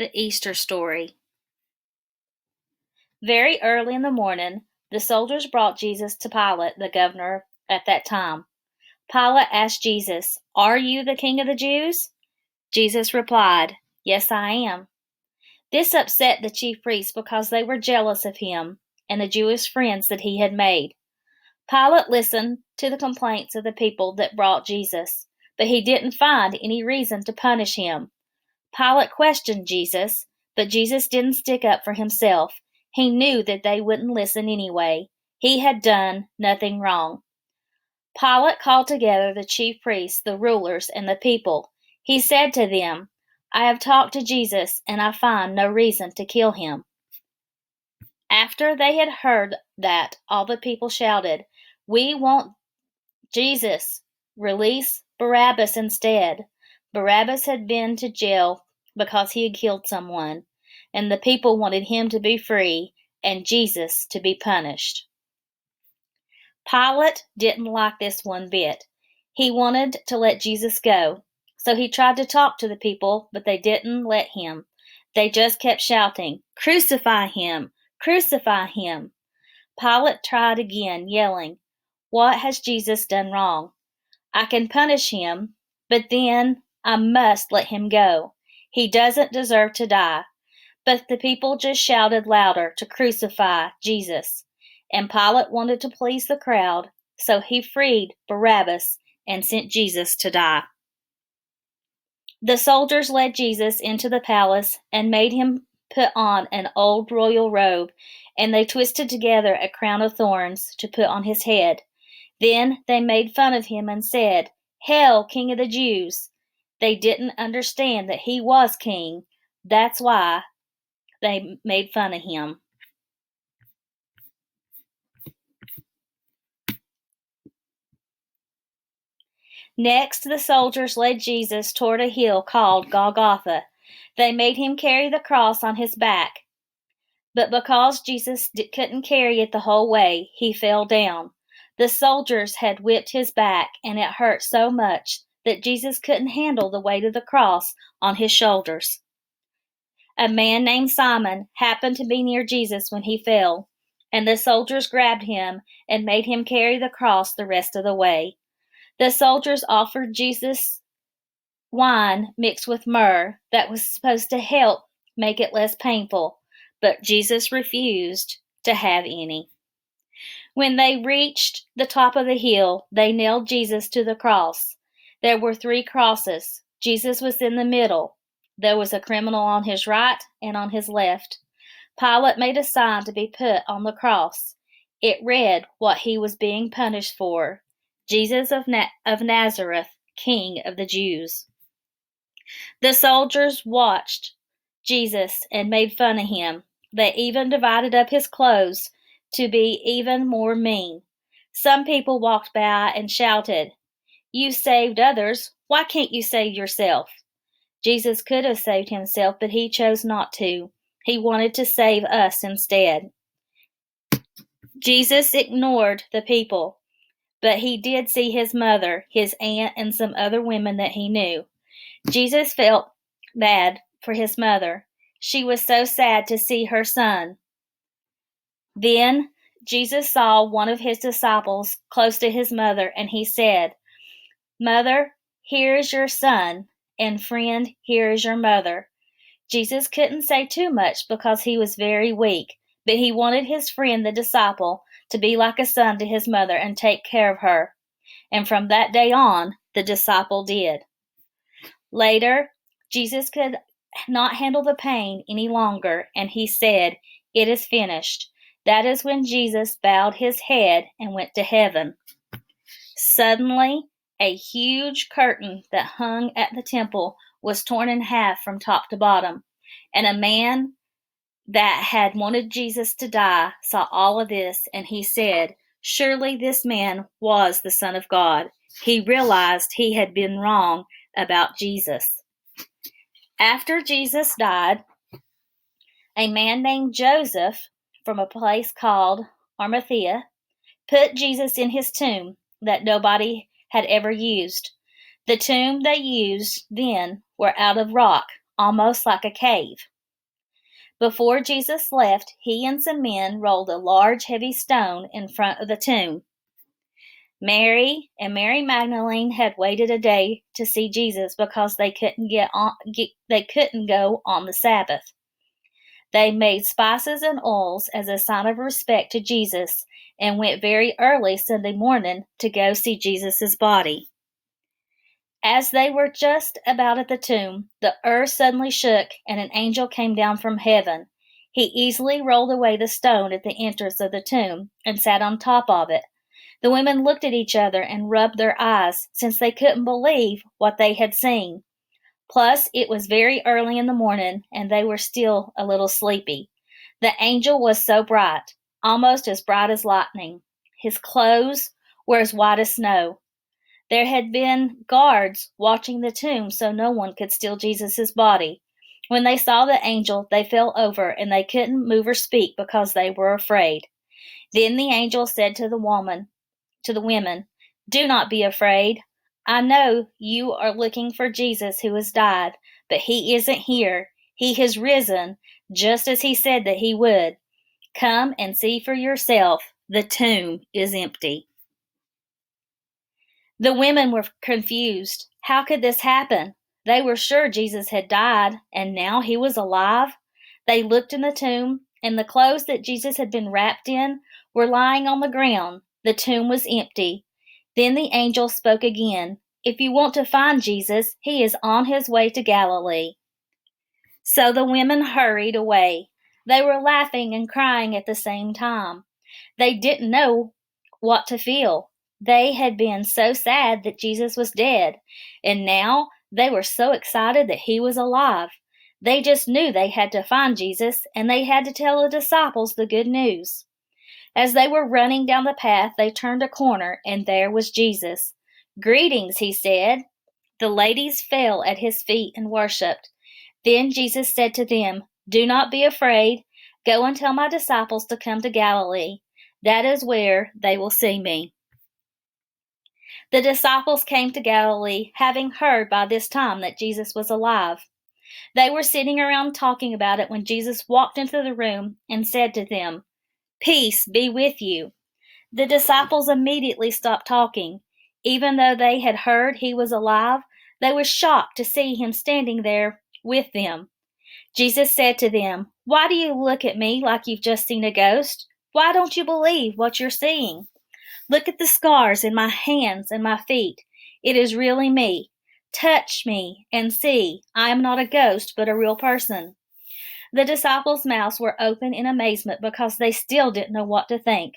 The Easter story. Very early in the morning, the soldiers brought Jesus to Pilate, the governor at that time. Pilate asked Jesus, "Are you the king of the Jews?" Jesus replied, "Yes, I am." This upset the chief priests because they were jealous of him and the Jewish friends that he had made. Pilate listened to the complaints of the people that brought Jesus, but he didn't find any reason to punish him. Pilate questioned Jesus, but Jesus didn't stick up for himself. He knew that they wouldn't listen anyway. He had done nothing wrong. Pilate called together the chief priests, the rulers, and the people. He said to them, "I have talked to Jesus, and I find no reason to kill him." After they had heard that, all the people shouted, "We want Jesus! Release Barabbas instead." Barabbas had been to jail because he had killed someone, and the people wanted him to be free and Jesus to be punished. Pilate didn't like this one bit. He wanted to let Jesus go, so he tried to talk to the people, but they didn't let him. They just kept shouting, "Crucify him! Crucify him!" Pilate tried again, yelling, "What has Jesus done wrong? I can punish him, but then I must let him go. He doesn't deserve to die." But the people just shouted louder to crucify Jesus. And Pilate wanted to please the crowd, so he freed Barabbas and sent Jesus to die. The soldiers led Jesus into the palace and made him put on an old royal robe, and they twisted together a crown of thorns to put on his head. Then they made fun of him and said, "Hail, King of the Jews!" They didn't understand that he was king. That's why they made fun of him. Next, the soldiers led Jesus toward a hill called Golgotha. They made him carry the cross on his back. But because Jesus couldn't carry it the whole way, he fell down. The soldiers had whipped his back, and it hurt so much that Jesus couldn't handle the weight of the cross on his shoulders. A man named Simon happened to be near Jesus when he fell, and the soldiers grabbed him and made him carry the cross the rest of the way. The soldiers offered Jesus wine mixed with myrrh that was supposed to help make it less painful, but Jesus refused to have any. When they reached the top of the hill, they nailed Jesus to the cross. There were 3 crosses. Jesus was in the middle. There was a criminal on his right and on his left. Pilate made a sign to be put on the cross. It read what he was being punished for: Jesus of Nazareth, King of the Jews. The soldiers watched Jesus and made fun of him. They even divided up his clothes to be even more mean. Some people walked by and shouted, "You saved others. Why can't you save yourself?" Jesus could have saved himself, but he chose not to. He wanted to save us instead. Jesus ignored the people, but he did see his mother, his aunt, and some other women that he knew. Jesus felt bad for his mother. She was so sad to see her son. Then Jesus saw one of his disciples close to his mother, and he said, "Mother, here is your son, and friend, here is your mother." Jesus couldn't say too much because he was very weak, but he wanted his friend, the disciple, to be like a son to his mother and take care of her. And from that day on, the disciple did. Later, Jesus could not handle the pain any longer, and he said, "It is finished." That is when Jesus bowed his head and went to heaven. Suddenly, a huge curtain that hung at the temple was torn in half from top to bottom, and a man that had wanted Jesus to die saw all of this, and he said, "Surely this man was the Son of God." He realized he had been wrong about Jesus. After Jesus died, a man named Joseph from a place called Arimathea put Jesus in his tomb that nobody had ever used. The tomb they used then were out of rock almost like a cave. Before Jesus left, he and some men rolled a large, heavy stone in front of the tomb. Mary and Mary Magdalene had waited a day to see Jesus because they couldn't go on the Sabbath. They made spices and oils as a sign of respect to Jesus and went very early Sunday morning to go see Jesus' body. As they were just about at the tomb, the earth suddenly shook and an angel came down from heaven. He easily rolled away the stone at the entrance of the tomb and sat on top of it. The women looked at each other and rubbed their eyes, since they couldn't believe what they had seen. Plus, it was very early in the morning, and they were still a little sleepy. The angel was so bright, almost as bright as lightning. His clothes were as white as snow. There had been guards watching the tomb so no one could steal Jesus' body. When they saw the angel, they fell over, and they couldn't move or speak because they were afraid. Then the angel said to the women, "Do not be afraid. I know you are looking for Jesus who has died, but he isn't here. He has risen, just as he said that he would. Come and see for yourself. The tomb is empty." The women were confused. How could this happen? They were sure Jesus had died, and now he was alive. They looked in the tomb, and the clothes that Jesus had been wrapped in were lying on the ground. The tomb was empty. Then the angel spoke again. "If you want to find Jesus, he is on his way to Galilee." So the women hurried away. They were laughing and crying at the same time. They didn't know what to feel. They had been so sad that Jesus was dead, and now they were so excited that he was alive. They just knew they had to find Jesus, and they had to tell the disciples the good news. As they were running down the path, they turned a corner, and there was Jesus. "Greetings," he said. The ladies fell at his feet and worshipped. Then Jesus said to them, "Do not be afraid. Go and tell my disciples to come to Galilee. That is where they will see me." The disciples came to Galilee, having heard by this time that Jesus was alive. They were sitting around talking about it when Jesus walked into the room and said to them, "Peace be with you." The disciples immediately stopped talking. Even though they had heard he was alive, they were shocked to see him standing there with them. Jesus said to them, "Why do you look at me like you've just seen a ghost? Why don't you believe what you're seeing? Look at the scars in my hands and my feet. It is really me. Touch me and see. I am not a ghost, but a real person." The disciples' mouths were open in amazement because they still didn't know what to think.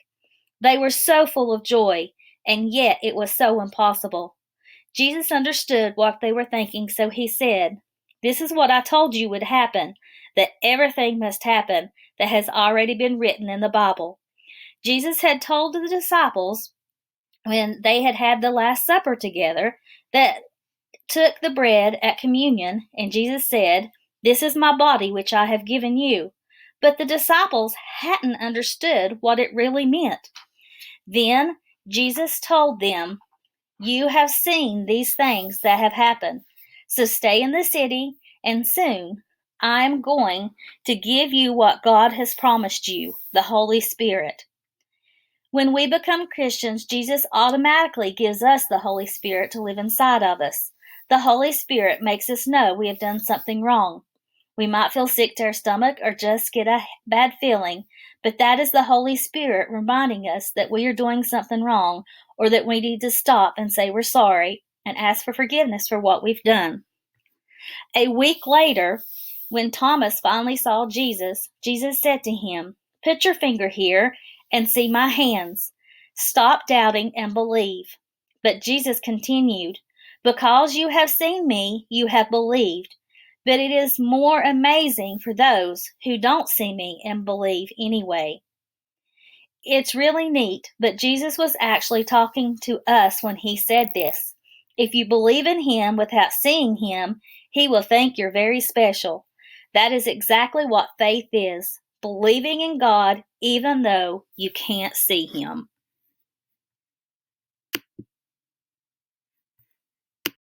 They were so full of joy, and yet it was so impossible. Jesus understood what they were thinking, so he said, "This is what I told you would happen, that everything must happen that has already been written in the Bible." Jesus had told the disciples when they had had the Last Supper together that took the bread at communion, and Jesus said, "This is my body which I have given you." But the disciples hadn't understood what it really meant. Then Jesus told them, "You have seen these things that have happened, so stay in the city, and soon I am going to give you what God has promised you, the Holy Spirit." When we become Christians, Jesus automatically gives us the Holy Spirit to live inside of us. The Holy Spirit makes us know we have done something wrong. We might feel sick to our stomach or just get a bad feeling, but that is the Holy Spirit reminding us that we are doing something wrong, or that we need to stop and say we're sorry and ask for forgiveness for what we've done. A week later, when Thomas finally saw Jesus, Jesus said to him, "Put your finger here and see my hands. Stop doubting and believe." But Jesus continued, "Because you have seen me, you have believed. But it is more amazing for those who don't see me and believe anyway." It's really neat, but Jesus was actually talking to us when he said this. If you believe in him without seeing him, he will think you're very special. That is exactly what faith is, believing in God even though you can't see him.